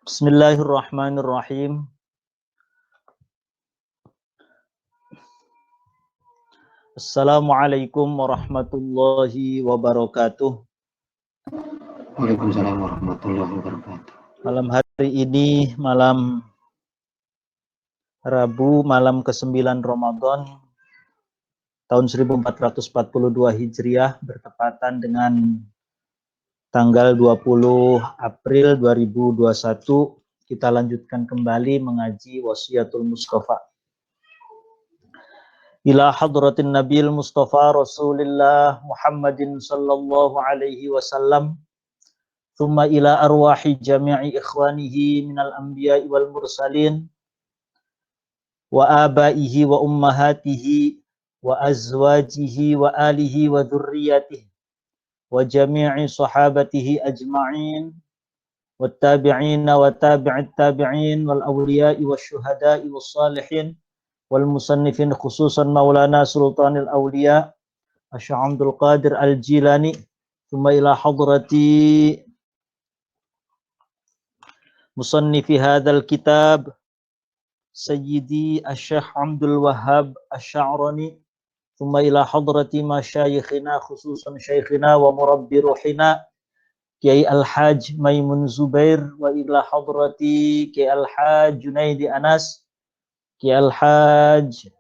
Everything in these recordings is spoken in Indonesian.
Bismillahirrahmanirrahim. Assalamualaikum warahmatullahi wabarakatuh. Waalaikumsalam warahmatullahi wabarakatuh. Malam hari ini, malam Rabu, malam ke-9 Ramadan, tahun 1442 Hijriah, bertepatan dengan tanggal 20 April 2021, kita lanjutkan kembali mengaji Wasiyatul Mustafa. Ila hadratin Nabil Mustafa Rasulillah Muhammadin sallallahu alaihi wasallam, thumma ila arwahi jami'i ikhwanihi minal anbiya'i wal mursalin, wa abaihi wa ummahatihi, wa azwajihi wa alihi wa dhurriyyatihi, wa jami'i sahabatihi ajma'in, wa tabi'ina wa tabi'it tabi'in, wal awliya'i wa syuhada'i wa salihin, wal musannifin khususan Maulana Sultanil Awliya Syekh Abdul Qadir Al-Jilani, thumma ila hadrati musannifi hadzal kitab Sayyidi Syekh Abdul Wahhab Asy-Sya'rani, thumma ila hadrati masyayikhina khususan syekhina wa murabbi ruhina Kiai Al-Hajj Maimun Zubair, wa ila hadrati Kiai Al-Hajj Junaidi Anas, Kiai Al-Hajj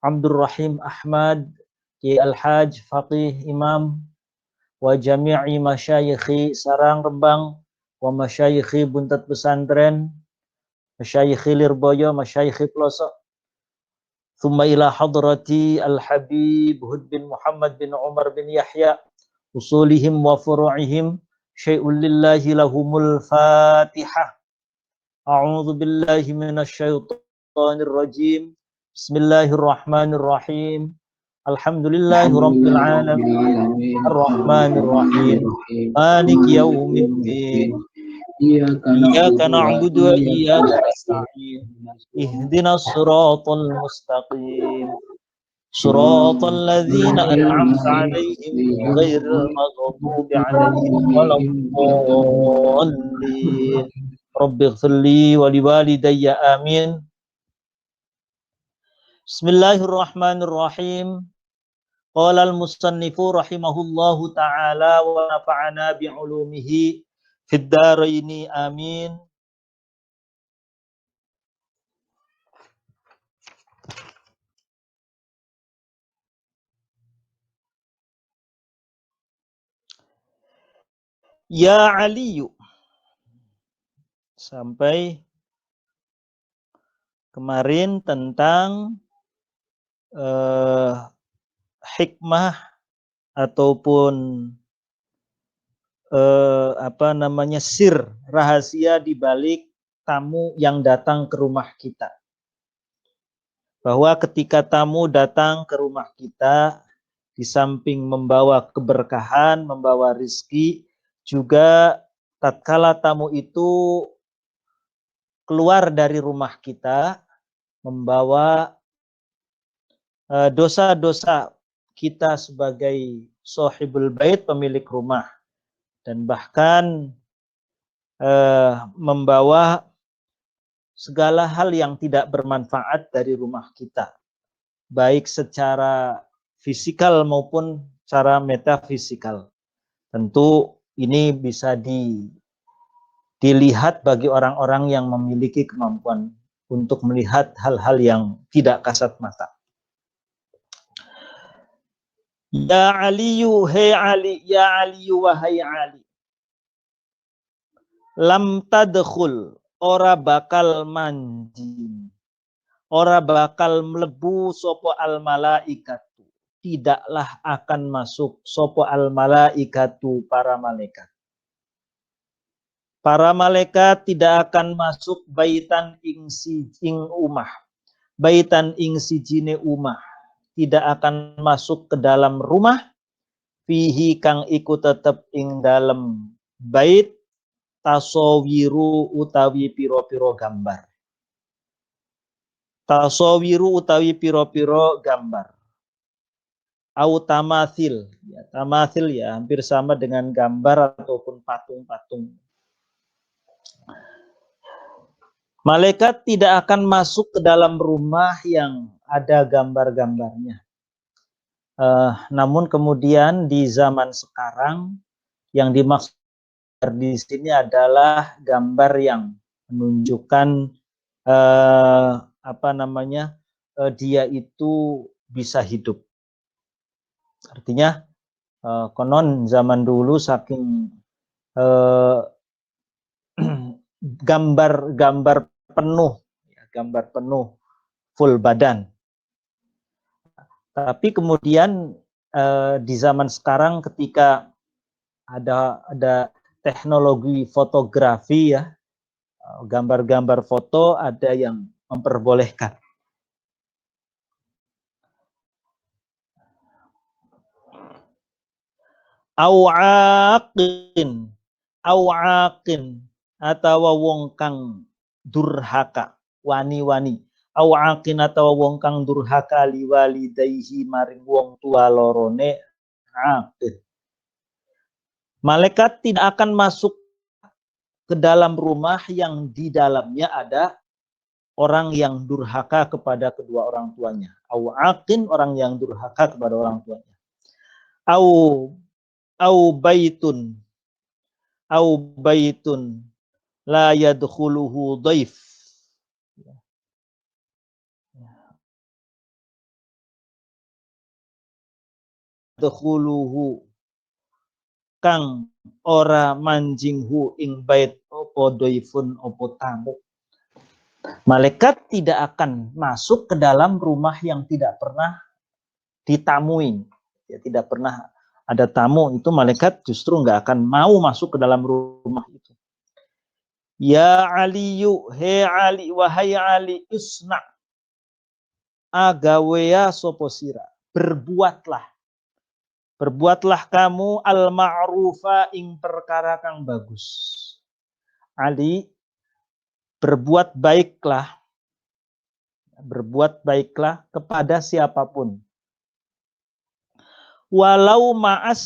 Abdul Rahim Ahmad, Kiai Al-Hajj Faqih Imam, wa jami'i masyayikhi Sarang Rembang, wa masyayikhi Buntat Pesantren, masyayikhi Lirboyo, masyayikhi Pelosok, thumma ila hadrati Al-Habib Hud bin Muhammad bin Umar bin Yahya, usulihim wa furu'ihim, syai'un lillahi lahumul Fatihah. A'udzu billahi minasyaitonir rajim. Bismillahirrahmanirrahim. Alhamdulillahi rabbil alamin. Arrahmanir rahim. Maliki yaumiddin. Iyyaka na'budu wa iyyaka nasta'in. Ihdinas siratal mustaqim. Siratal ladzina an'amta 'alaihim ghairil maghdubi 'alaihim waladdallin. Rabbighfirli wa liwalidayya amin. Bismillahirrahmanirrahim. Qala al-musannifu rahimahullahu ta'ala wa nafa'ana bi'ulumihi fid dharaini amin. Ya Aliyu. Sampai kemarin tentang hikmah ataupun sir, rahasia di balik tamu yang datang ke rumah kita. Bahwa ketika tamu datang ke rumah kita, di samping membawa keberkahan, membawa rizki, juga tatkala tamu itu keluar dari rumah kita, membawa dosa-dosa kita sebagai sahibul bait, pemilik rumah, dan bahkan membawa segala hal yang tidak bermanfaat dari rumah kita, baik secara fisikal maupun secara metafisikal. Tentu ini bisa dilihat bagi orang-orang yang memiliki kemampuan untuk melihat hal-hal yang tidak kasat mata. Ya Aliyu, hei Ali, ya Aliyu, wahai Ali. Lam tadkhul, ora bakal manjing, ora bakal mlebu sopo al malaikatu, tidaklah akan masuk sopo al malaikatu, para malaikat. Para malaikat tidak akan masuk baitan ing umah, baitan ing sijine umah, tidak akan masuk ke dalam rumah, fihi kang iku tetep ing dalam bait, tasawiru utawi piro-piro gambar. Tasawiru utawi piro-piro gambar. Au tamathil, ya, tamathil ya hampir sama dengan gambar ataupun patung-patung. Malaikat tidak akan masuk ke dalam rumah yang ada gambar-gambarnya. Namun kemudian di zaman sekarang yang dimaksud di sini adalah gambar yang menunjukkan dia itu bisa hidup. Artinya konon zaman dulu saking gambar penuh full badan. Tapi kemudian di zaman sekarang ketika ada teknologi fotografi ya, gambar-gambar foto ada yang memperbolehkan. Awaqin atau wong kang durhaka, wani-wani. Awaqin atau wong kang durhaka liwalidayhi maring wong tua lorone aqin. Malaikat tidak akan masuk ke dalam rumah yang di dalamnya ada orang yang durhaka kepada kedua orang tuanya. Awaqin, orang yang durhaka kepada orang tuanya. Au baitun la yadkhuluhu dhaif. Yadkhuluhu kang ora manjinghu ing bait opo dhaifun opo tamu. Malaikat tidak akan masuk ke dalam rumah yang tidak pernah ditamui. Ya, tidak pernah ada tamu, itu malaikat justru nggak akan mau masuk ke dalam rumah itu. Ya Aliyu, he Ali, wahai Ali, isna agaweya soposira, berbuatlah kamu al-ma'rufa ing perkara kang bagus. Ali, berbuat baiklah kepada siapapun. Walau ma'as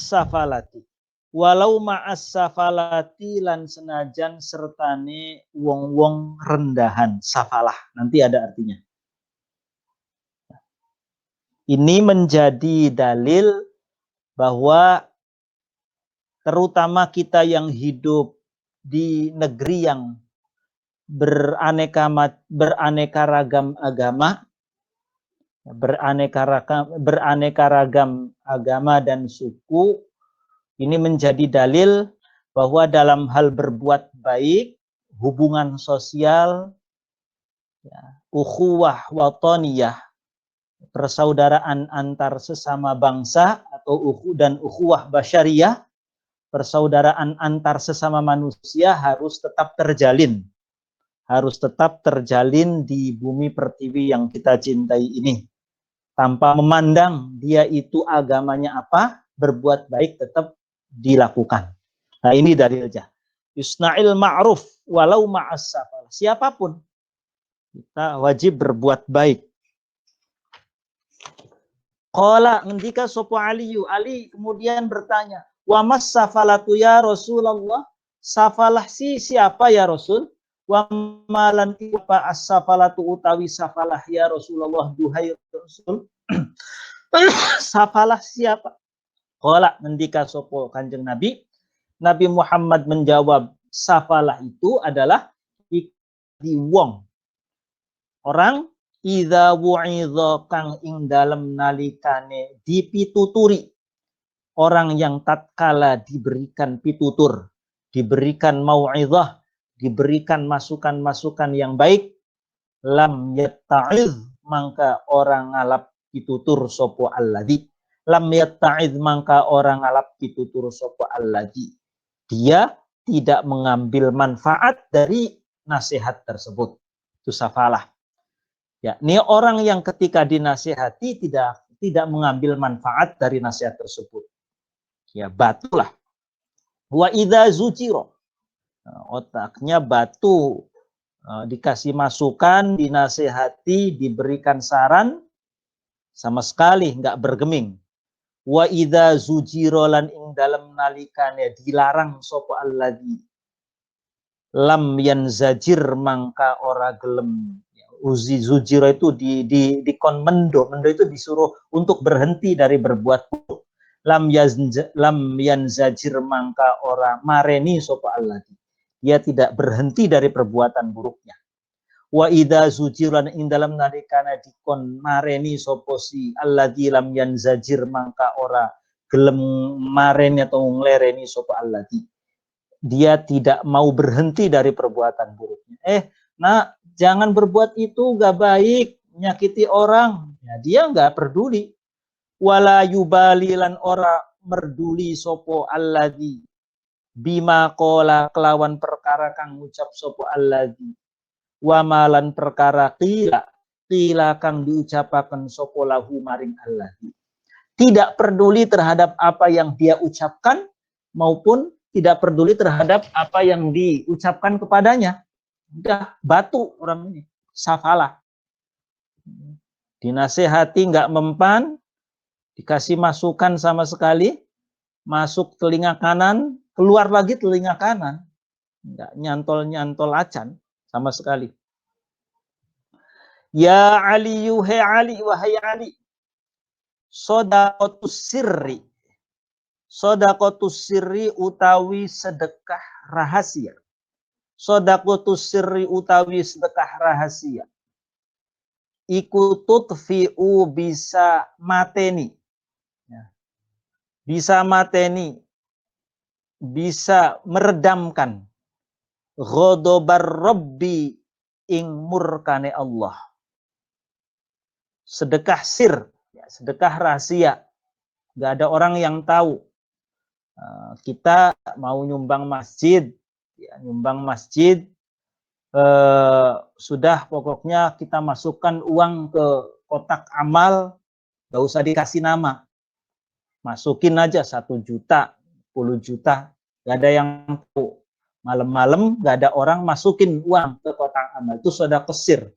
safalati lan senajan sertane wong-wong rendahan. Safalah, nanti ada artinya. Ini menjadi dalil bahwa terutama kita yang hidup di negeri yang beraneka ragam agama, beraneka ragam agama dan suku, ini menjadi dalil bahwa dalam hal berbuat baik, hubungan sosial, ya, ukhuwah watoniyah, persaudaraan antar sesama bangsa atau ukhuwah basyariyah, persaudaraan antar sesama manusia harus tetap terjalin di bumi pertiwi yang kita cintai ini. Tanpa memandang dia itu agamanya apa, berbuat baik tetap dilakukan. Nah, ini dalilnya. Yusna'il ma'ruf walau ma'as safal. Siapapun kita wajib berbuat baik. Qala ngendika sapa Ali kemudian bertanya, "Wa mas safalatu ya Rasulullah?" Safalah siapa ya Rasul? Wa malan apa as-safalatu utawi safalah ya Rasulullah, duhai Rasul. Safalah siapa? Qala ngendika sapa Kanjeng Nabi Muhammad menjawab, safalah itu adalah di wong orang idza wu'idha kang ing dalem nalikane dipituturi, orang yang tatkala diberikan pitutur, diberikan mau'izah, diberikan masukan-masukan yang baik, lam yatta'iz, maka orang ngalap pitutur sopo alladhi. Lam yatta'iz, maka orang ngalap pitutur sopo alladhi. Dia tidak mengambil manfaat dari nasihat tersebut. Itu safalah. Ya, ini orang yang ketika dinasihati tidak mengambil manfaat dari nasihat tersebut. Ya, batulah. Wa idza zujiro, otaknya batu, dikasih masukan, dinasehati, diberikan saran, sama sekali nggak bergeming. Wa idza zujiro lan ing dalem nalikane dilarang sapa alladzi, lam yanzajir mangka ora gelem. Uzi zujiro itu dikon mendo itu disuruh untuk berhenti dari berbuat buruk. Lam yanzajir mangka ora mareni sapa allati. Dia tidak berhenti dari perbuatan buruknya. Wa idza zujiran ing dalam nalikana dikon mareni sapa si allati lam yanzajir mangka ora gelem mareni atau nglereni sapa allati. Dia tidak mau berhenti dari perbuatan buruknya. Nak, jangan berbuat itu, gak baik, menyakiti orang. Ya, dia gak peduli. Wala yubali lan ora merduli sopo alladzi bima qala kelawan perkara kang ngucap sopo alladzi wa malan perkara qila kang diucapaken sopo lahu maring alladzi. Tidak peduli terhadap apa yang dia ucapkan maupun tidak peduli terhadap apa yang diucapkan kepadanya. Udah batu orang ini, safalah. Dinasehati nggak mempan, dikasih masukan sama sekali, masuk telinga kanan, keluar lagi telinga kanan. Nggak nyantol-nyantol acan sama sekali. Ya Ali yuhe Ali wahai Ali. Sodakotus sirri. Sodakotus sirri utawi sedekah rahasia. Sodakotus sirri utawi sedekah rahasia. Iku tutfi'u bisa mateni. Ya. Bisa mateni. Bisa meredamkan. Ghodobar Rabbi ing murkane Allah. Sedekah sir. Ya, sedekah rahasia. Gak ada orang yang tahu. Kita mau nyumbang masjid, ya, nyumbang masjid, sudah pokoknya kita masukkan uang ke kotak amal, gak usah dikasih nama, masukin aja 1 juta, 10 juta, gak ada yang tahu. Malam-malam gak ada orang masukin uang ke kotak amal, itu sudah kesir.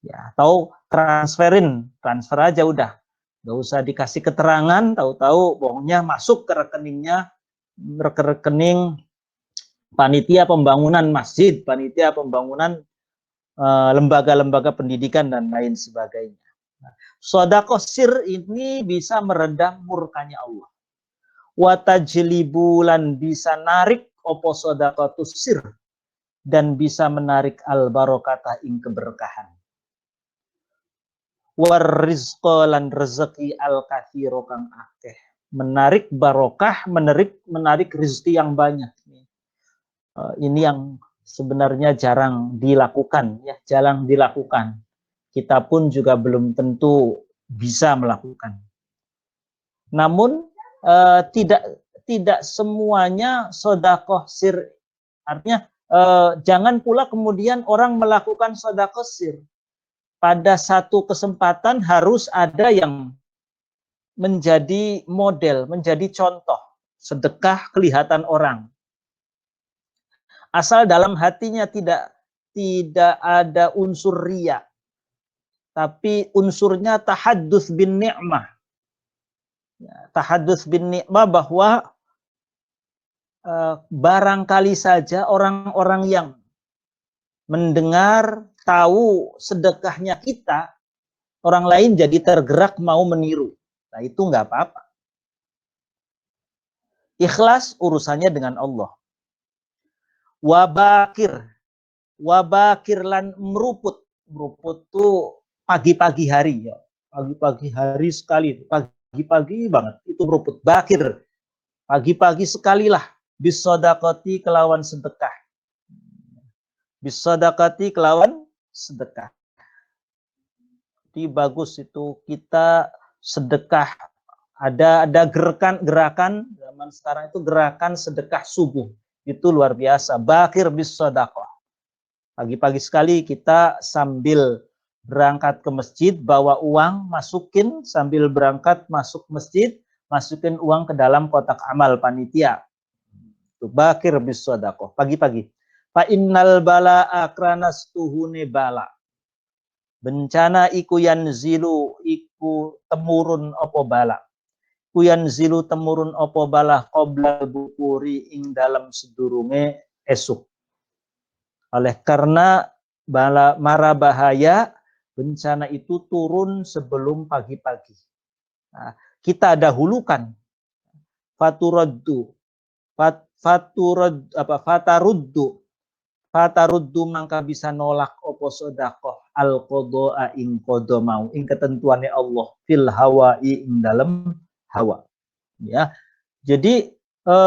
Ya, atau transfer aja udah. Gak usah dikasih keterangan, tahu-tahu pokoknya masuk ke rekeningnya, ke rekening panitia pembangunan masjid, panitia pembangunan lembaga-lembaga pendidikan dan lain sebagainya. Sedekah sir ini bisa meredam murkanya Allah. Wa tajlibulan bisa narik opo sedekatus sir dan bisa menarik al barokatah ing keberkahan. Warizqa lan rezeki al katsiro kang akeh, menarik barokah, menarik rezeki yang banyak. Ini yang sebenarnya jarang dilakukan, ya, jarang dilakukan. Kita pun juga belum tentu bisa melakukan. Namun tidak semuanya sedekah sir, artinya jangan pula kemudian orang melakukan sedekah sir. Pada satu kesempatan harus ada yang menjadi model, menjadi contoh. Sedekah kelihatan orang. Asal dalam hatinya tidak ada unsur riya. Tapi unsurnya tahadduts bin ni'mah. Ya, tahadduts bin ni'mah bahwa barangkali saja orang-orang yang mendengar, tahu sedekahnya kita, orang lain jadi tergerak mau meniru. Nah, itu nggak apa-apa. Ikhlas urusannya dengan Allah. Wabakir lan meruput tuh pagi-pagi hari, ya. Pagi-pagi hari sekali, pagi-pagi banget itu meruput. Bakir, pagi-pagi sekalilah bisodakoti kelawan sedekah. Bisodakoti kelawan sedekah. Jadi bagus itu kita sedekah. Ada gerakan zaman sekarang itu gerakan sedekah subuh. Itu luar biasa. Bakir bis sedekah. Pagi-pagi sekali kita sambil berangkat ke masjid, bawa uang, masukin, sambil berangkat masuk masjid, masukin uang ke dalam kotak amal panitia. Itu bakir bis sedekah. Pagi-pagi. Fa innal bala akranas tuhune bala. Bencana iku yanzilu iku temurun opo bala. Kuyan zilu temurun opo bala qoblal bukuri ing dalam sedurunge esuk. Oleh karena mara bahaya, bencana itu turun sebelum pagi-pagi. Nah, kita dahulukan fataruddu mangka bisa nolak opo sodakoh al qodha ing qodha mau ing ketentuannya Allah fil hawa'i ing dalam hawa. Ya, jadi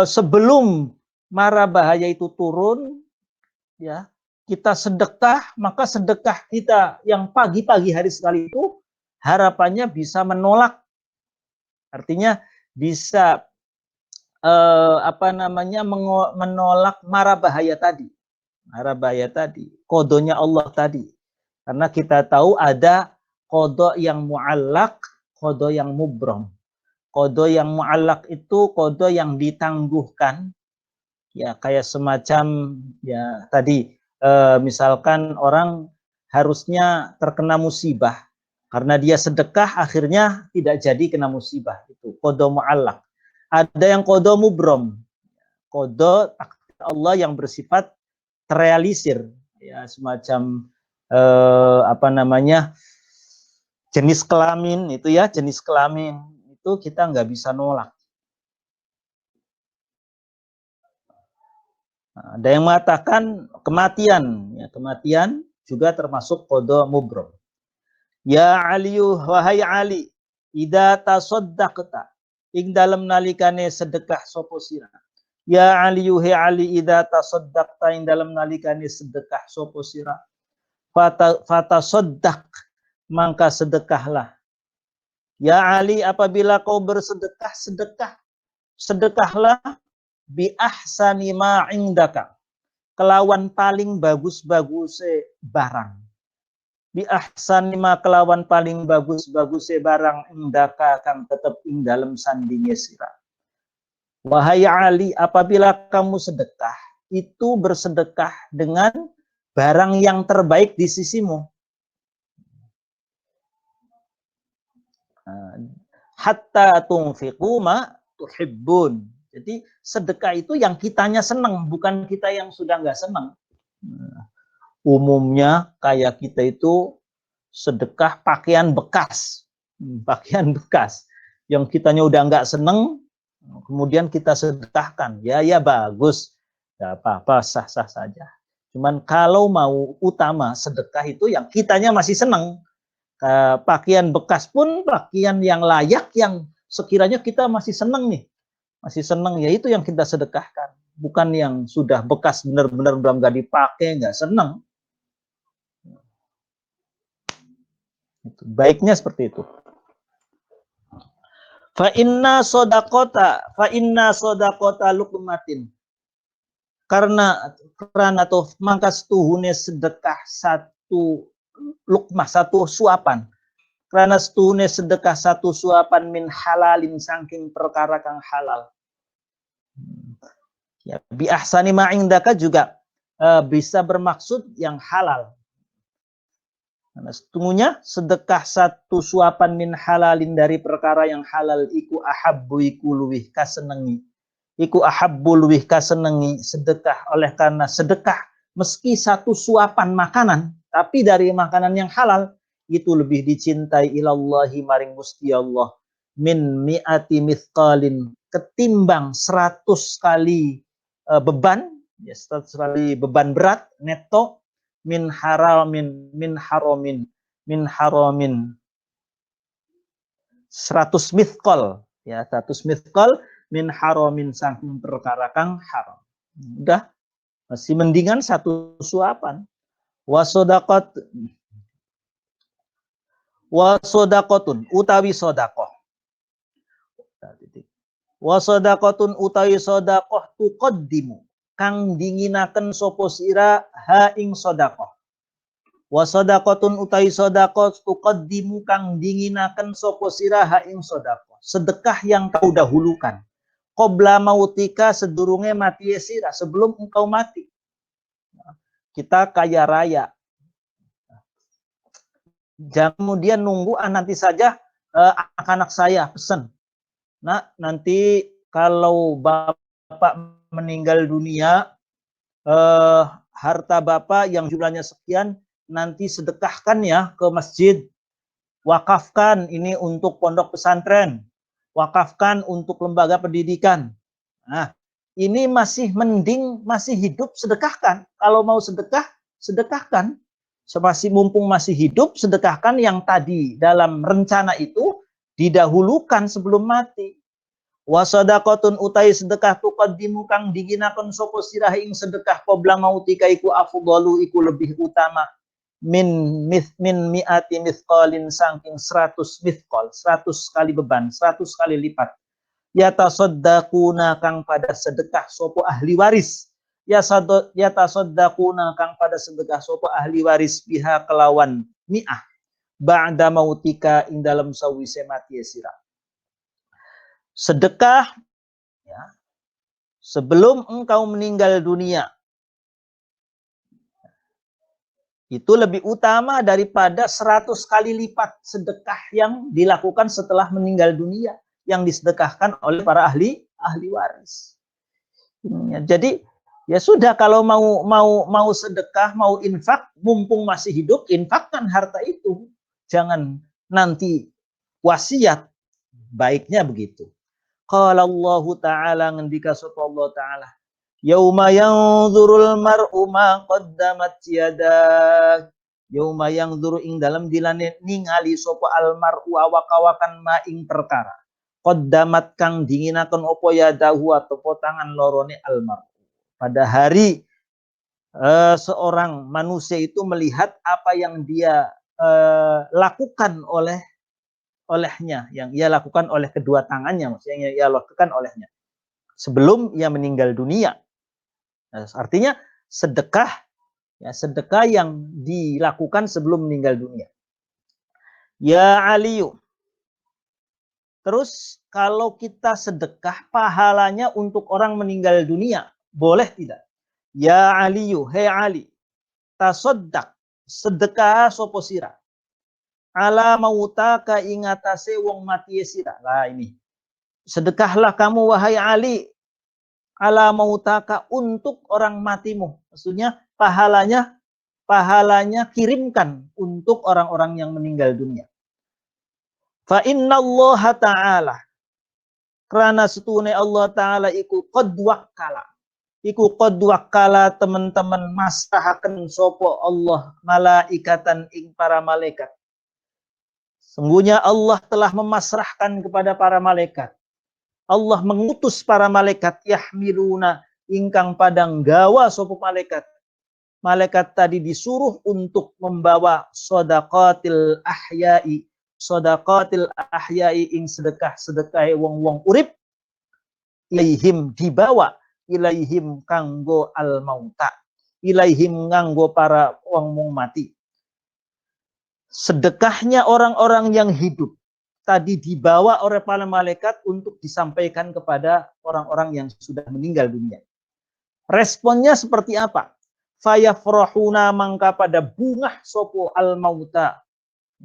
sebelum mara bahaya itu turun, ya kita sedekah, maka sedekah kita yang pagi-pagi hari sekali itu harapannya bisa menolak, artinya bisa menolak mara bahaya tadi, kodonya Allah tadi. Karena kita tahu ada kodo yang mu'allak, kodo yang mubrom. Kodo yang mu'allak itu kodo yang ditangguhkan, ya kayak semacam ya tadi misalkan orang harusnya terkena musibah karena dia sedekah akhirnya tidak jadi kena musibah, itu kodo mu'allak. Ada yang kodo mubrom, kodo Allah yang bersifat terrealisir, ya semacam jenis kelamin itu, ya jenis kelamin itu kita nggak bisa nolak. Nah, ada yang mengatakan kematian, ya kematian juga termasuk kodo mubrom. Ya Aliyu, wahai Ali, idza tasaddaqta ing dalam nalikane sedekah sapa sira. Ya Aliyu, he Ali, idza tasaddaqta ing dalam nalikane sedekah sapa sira. Fatasaddaq mangka sedekahlah. Ya Ali, apabila kau bersedekah, sedekahlah bi ahsani ma indaka, kelawan paling bagus-bagus barang. Bi ahsani ma kelawan paling bagus-bagus barang indaka kang tetep ing dalam sandinge sira. Wahai Ali, apabila kamu sedekah, itu bersedekah dengan barang yang terbaik di sisimu. Hatta tunfiqu ma tuhibbun. Jadi sedekah itu yang kitanya senang, bukan kita yang sudah nggak senang. Umumnya kayak kita itu sedekah pakaian bekas, yang kitanya udah nggak seneng, kemudian kita sedekahkan, ya bagus, nggak apa-apa, sah-sah saja. Cuman kalau mau utama sedekah itu yang kitanya masih seneng, pakaian bekas pun pakaian yang layak, yang sekiranya kita masih seneng nih, ya itu yang kita sedekahkan, bukan yang sudah bekas benar-benar udah nggak dipakai, nggak seneng. Baiknya seperti itu. Fa inna sodakota luqmatin. Karena tuh mangka setuhune sedekah satu lukmah, satu suapan. Karena setuhune sedekah satu suapan min halalin saking perkara kang halal. Ya, bi ahsani ma indaka juga bisa bermaksud yang halal. Nah, setungguhnya sedekah satu suapan min halalin dari perkara yang halal iku ahabbu iku luwih kasenengi. Iku ahabbu luwih kasenengi sedekah, oleh karena sedekah meski satu suapan makanan tapi dari makanan yang halal itu lebih dicintai ilallahi maring Gusti Allah min mi'ati mithqalin ketimbang 100 kali beban, ya 100 kali beban berat neto min haramin 100 mithqal, ya 100 mithqal min haramin saking perkara kang haram. Udah masih mendingan satu suapan. Wasodakotun utawi sodakoh. Wasodakotun utawi sodakoh tuqaddimu kang dinginaken sopo sira ha ing sodakoh. Wasodakotun utai sodakoh tuqaddimu kang dinginaken sopo sira ha ing sodakoh. Sedekah yang kau dahulukan. Qobla mautika sedurunge mati sira, sebelum engkau mati. Kita kaya raya. Jangan kemudian nunggu nanti saja anak saya pesan. Nah, nanti kalau bapak meninggal dunia, harta Bapak yang jumlahnya sekian nanti sedekahkan ya ke masjid. Wakafkan ini untuk pondok pesantren. Wakafkan untuk lembaga pendidikan. Nah, ini masih mending, masih hidup, sedekahkan. Kalau mau sedekah, sedekahkan. Semasih mumpung masih hidup, sedekahkan yang tadi dalam rencana itu didahulukan sebelum mati. Wasadaqatun utai sedekah tuqaddimu kang diginaken sapa sirah ing sedekah qabla mautika iku afdalu iku lebih utama min mi'ati mithqalin saking 100 mithqal, 100 kali beban, 100 kali lipat. Yatasaddaquna kang pada sedekah sapa ahli waris. Yatasaddaquna kang pada sedekah sapa ahli waris biha kelawan mi'ah ba'da mautika ing dalam sawise mati sira. Sedekah ya, sebelum engkau meninggal dunia itu lebih utama daripada 100 kali lipat sedekah yang dilakukan setelah meninggal dunia yang disedekahkan oleh para ahli waris. Ya, jadi ya sudah, kalau mau sedekah, mau infak, mumpung masih hidup, infakkan harta itu. Jangan nanti wasiat. Baiknya begitu. Qala Allah Ta'ala ngendika sapa Allah Ta'ala. Yauma yanzurul mar'u ma qaddamat yadah. Yauma yanzuru ing dalam dilane ningali sapa al mar'u awak-awakan ma ing perkara. Qaddamat kang dinginaken apa yadahu atau tangan lorone al mar'u. Pada hari seorang manusia itu melihat apa yang dia lakukan olehnya, yang ia lakukan oleh kedua tangannya, maksudnya yang ia lakukan olehnya sebelum ia meninggal dunia. Nah, artinya sedekah, ya, sedekah yang dilakukan sebelum meninggal dunia. Ya Aliyu. Terus kalau kita sedekah pahalanya untuk orang meninggal dunia, boleh tidak? Ya Aliyu, hei Ali, tasoddaq, sedekah sopo sira. Ala mautaka ingatase wong mati sira. Lah ini. Sedekahlah kamu wahai Ali, ala mautaka untuk orang matimu. Maksudnya pahalanya kirimkan untuk orang-orang yang meninggal dunia. Fa innallaha ta'ala, karena setune Allah Ta'ala iku qad wakkala. Iku qad wakkala teman-teman masahaken sopo Allah malaikatan ing para malaikat. Sungguhnya Allah telah memasrahkan kepada para malaikat. Allah mengutus para malaikat yahmiluna ingkang padang gawa sopo malaikat. Malaikat tadi disuruh untuk membawa sodaqatil ahya'i. Sodaqatil ahya'i ing sedekah-sedekah wong-wong urip. Ilaihim dibawa. Ilaihim kanggo al mauta. Ilaihim nganggo para wong mati. Sedekahnya orang-orang yang hidup tadi dibawa oleh para malaikat untuk disampaikan kepada orang-orang yang sudah meninggal dunia. Responnya seperti apa? Fayafrahuna mangka pada bungah sopo al mauta.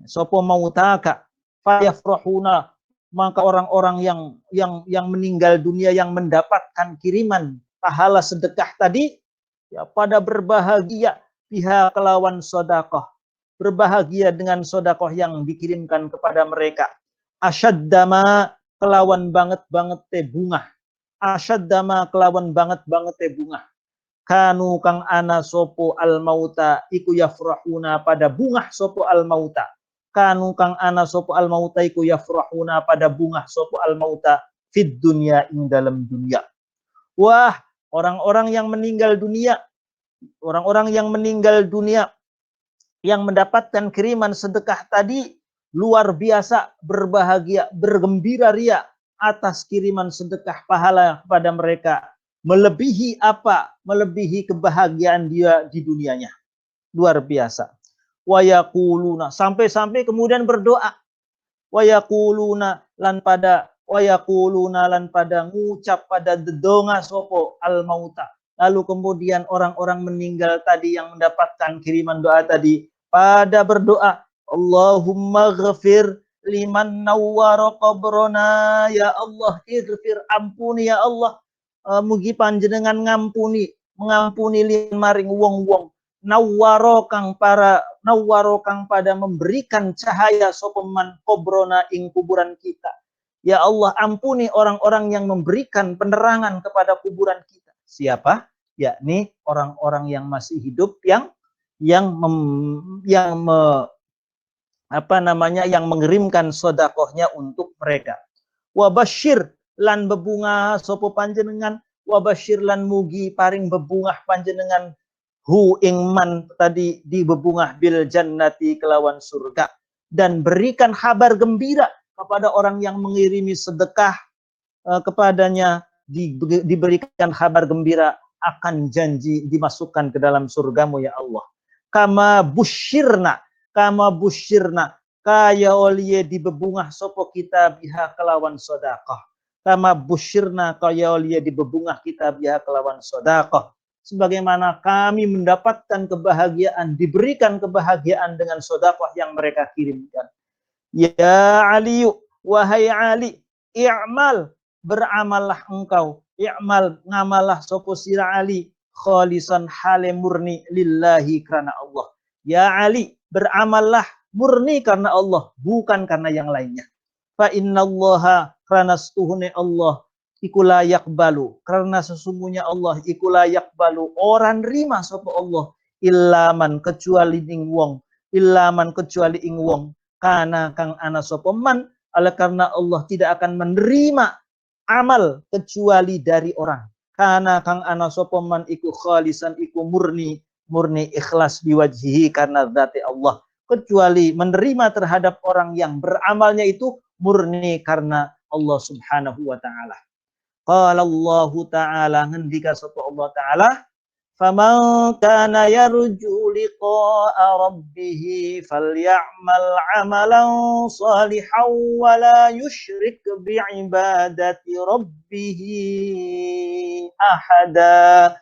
Sopo mautaka. Fayafrahuna maka orang-orang yang meninggal dunia yang mendapatkan kiriman pahala sedekah tadi ya pada berbahagia pihak kelawan sedekah. Berbahagia dengan sedekah yang dikirimkan kepada mereka. Asyaddama kelawan banget teh bunga. Asyaddama kelawan banget teh bunga. Kanu kang ana sopo al mauta iku yafrahuna pada bunga sopo al mauta. Kanu kang ana sopo al mauta iku yafrahuna pada bunga sopo al mauta fid dunya ing dalam dunia. Wah, orang-orang yang meninggal dunia, yang mendapatkan kiriman sedekah tadi luar biasa berbahagia, bergembira ria atas kiriman sedekah pahala kepada mereka. Melebihi apa? Melebihi kebahagiaan dia di dunianya. Luar biasa. Wa yaquluna, sampai-sampai kemudian berdoa. Wa yaquluna lan pada ngucap pada dedonga sopo al mauta. Lalu kemudian orang-orang meninggal tadi yang mendapatkan kiriman doa tadi pada berdoa, Allahumma ghafir liman nawwara qabrona, ya Allah ighfir, ampuni ya Allah, mugi panjenengan ngampuni mengampuni lian maring wong-wong nawwaro kang pada memberikan cahaya sopeman kobrona ing kuburan kita. Ya Allah, ampuni orang-orang yang memberikan penerangan kepada kuburan kita. Siapa? Yakni orang-orang yang masih hidup yang mengirimkan sedekahnya untuk mereka. Wabasyir lan bebunga sopo panjenengan, wabasyir lan mugi paring bebungah panjenengan hu ingman tadi di bebungah bil jannati kelawan surga, dan berikan kabar gembira kepada orang yang mengirimi sedekah kepadanya, diberikan kabar gembira akan janji dimasukkan ke dalam surgamu ya Allah. Kama busyirna kaya oleh di bebungah sopo kita biha kelawan sedekah. Kama busyirna kaya oleh di bebungah kita biha kelawan sedekah. Sebagaimana kami mendapatkan kebahagiaan, diberikan kebahagiaan dengan sedekah yang mereka kirimkan. Ya Ali, wahai Ali, i'mal, beramallah engkau, i'mal, ngamalah sopo sira Ali, khalisan hale murni lillahi karena Allah. Ya Ali, beramallah murni karena Allah, bukan karena yang lainnya. Fa innallaha, karena setuhune Allah, iku layak balu, karena sesungguhnya Allah iku layak balu, orang rima sopo Allah, ilaman kecuali ing wong, karena kang ana sopeman, oleh karena Allah tidak akan menerima amal kecuali dari orang. Karena kang ana sopeman iku khalisan iku murni ikhlas biwajhihi karena zati Allah, kecuali menerima terhadap orang yang beramalnya itu murni karena Allah Subhanahu wa taala. Qala Allah taala, ngendika sapa Allah taala, faman kana yarju liqa'a rabbih falyamal 'amalan shalihan wa la yusyrik bi'ibadati rabbih ahada.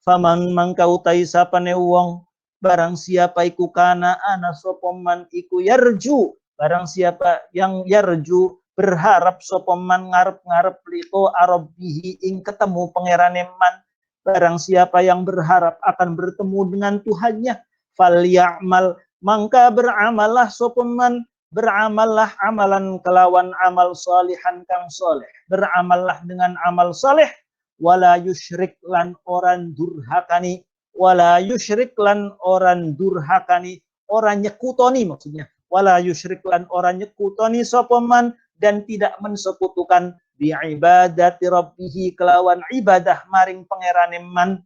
Faman mangkau tai sapane wong, barang siapa iku kana ana sapa man iku yarju, barang siapa yang yarju berharap sapa man ngarep-ngarep liqa'a rabbih ing ketemu pangerane man. Barang siapa yang berharap akan bertemu dengan Tuhannya, falyamal, maka beramallah sopeman, beramallah amalan kelawan amal salihan kang soleh, beramallah dengan amal soleh, wala yusyrik lan orang durhakani, orang nyekutoni maksudnya, wala yusyrik lan orang nyekutoni sopeman, dan tidak mensekutukan bi'ibadati rabbihi kelawan ibadah maring pangerane man,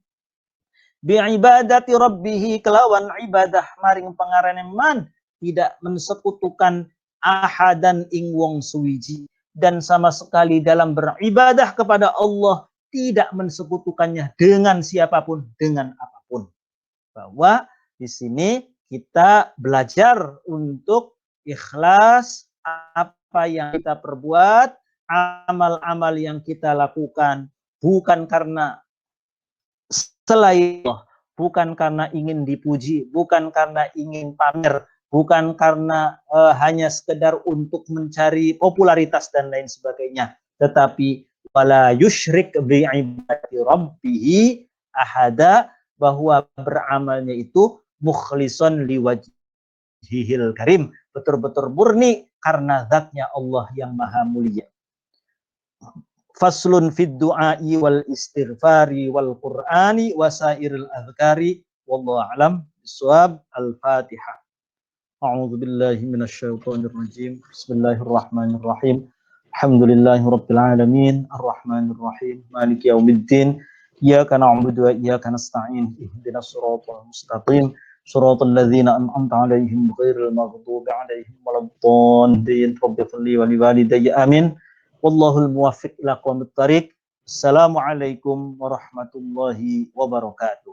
bi'ibadati rabbihi kelawan ibadah maring pangerane man, tidak mensekutukan ahadan ing wong suwiji, dan sama sekali dalam beribadah kepada Allah tidak mensekutukannya dengan siapapun, dengan apapun. Bahwa di sini kita belajar untuk ikhlas apa yang kita perbuat, amal-amal yang kita lakukan, bukan karena selain Allah, bukan karena ingin dipuji, bukan karena ingin pamer, bukan karena hanya sekedar untuk mencari popularitas dan lain sebagainya, tetapi wala yusyrik bi'ibadati rabbih ahada, bahwa beramalnya itu mukhlison liwajhihil karim, betul-betul murni karena zatnya Allah yang maha mulia. Faslun fid du'ai wal istighfari wal qur'ani wasairil azkari wallahu a'lam bissawab. Al-Fatihah. A'udzu billahi minasyaitonir rajim. Bismillahirrahmanirrahim. Alhamdulillahirabbil alamin arrahmanir rahim maliki yaumiddin. Iyyaka na'budu wa iyyaka nasta'in. Ihdinas siratal mustaqim. Shiratal ladzina an'amta 'alaihim ghairil maghdubi 'alaihim waladdallin. Rabbighfirli wa liwalidayya amin. Wallahul muwaffiq ila aqwamit thariq. Assalamualaikum warahmatullahi wabarakatuh.